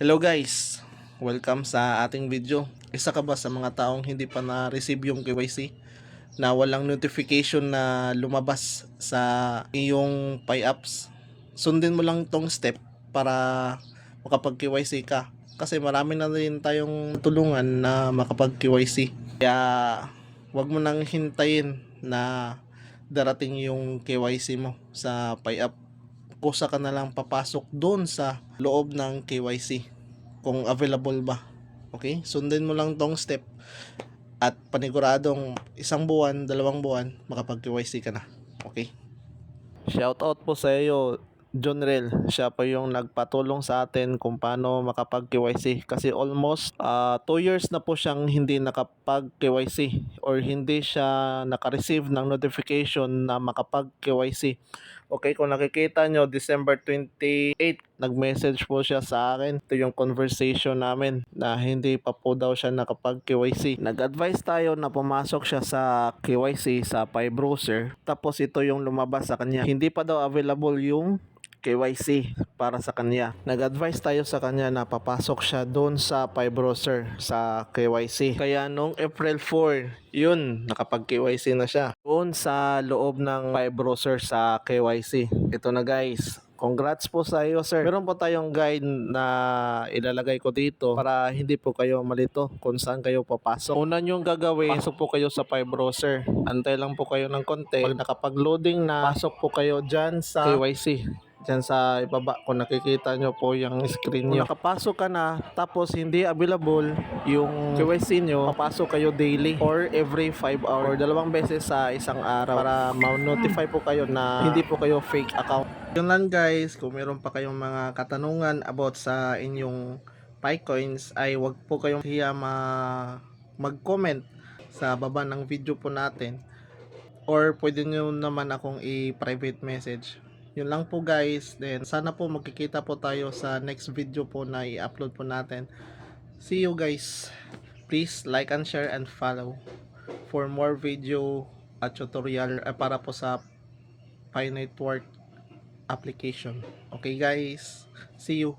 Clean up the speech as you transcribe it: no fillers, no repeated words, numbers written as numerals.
Hello guys! Welcome sa ating video. Isa ka ba sa mga taong hindi pa na-receive yung KYC? Na walang notification na lumabas sa iyong PayApps? Sundin mo lang tong step para makapag-KYC ka. Kasi marami na rin tayong tulungan na makapag-KYC. Kaya wag mo nang hintayin na darating yung KYC mo sa PayApp. Kusa ka na lang papasok doon sa loob ng KYC kung available ba. Okay? Sundin mo lang tong step at paniguradong isang buwan, 2 buwan, makapag-KYC ka na. Okay? Shoutout po sa iyo, John Rel. Siya pa yung nagpatulong sa atin kung paano makapag-KYC. Kasi almost 2 years na po siyang hindi nakapag-KYC or hindi siya naka-receive ng notification na makapag-KYC. Okay, kung nakikita nyo, December 28, nag-message po siya sa akin. Ito yung conversation namin na hindi pa po daw siya nakapag-KYC. Nag-advise tayo na pumasok siya sa KYC sa Pi Browser. Tapos ito yung lumabas sa kanya. Hindi pa daw available yung KYC para sa kanya. Nag-advise tayo sa kanya na papasok siya doon sa Pi Browser sa KYC. Kaya nung April 4, yun, nakapag-KYC na siya doon sa loob ng Pi Browser sa KYC. Ito na guys. Congrats po sa iyo, sir. Meron po tayong guide na ilalagay ko dito para hindi po kayo malito kung saan kayo papasok. Una nyo gagawin, pasok po kayo sa Pi Browser. Antay lang po kayo ng konti. Pag nakapag-loading na, pasok po kayo dyan sa KYC. Diyan sa ibaba, kung nakikita nyo po yung screen nyo. Kung nakapasok ka na, tapos hindi available yung KYC nyo, papasok kayo daily or every 5 hours or 2 beses sa isang araw para ma-notify po kayo na hindi po kayo fake account. Yun lang guys, kung meron pa kayong mga katanungan about sa inyong PiCoins ay wag po kayong hiya mag-comment sa baba ng video po natin or pwede nyo naman akong i-private message. Yun lang po guys. Then sana po magkikita po tayo sa next video po na i-upload po natin. See you guys. Please like and share and follow for more video at tutorial para po sa Pi Network application. Okay guys. See you.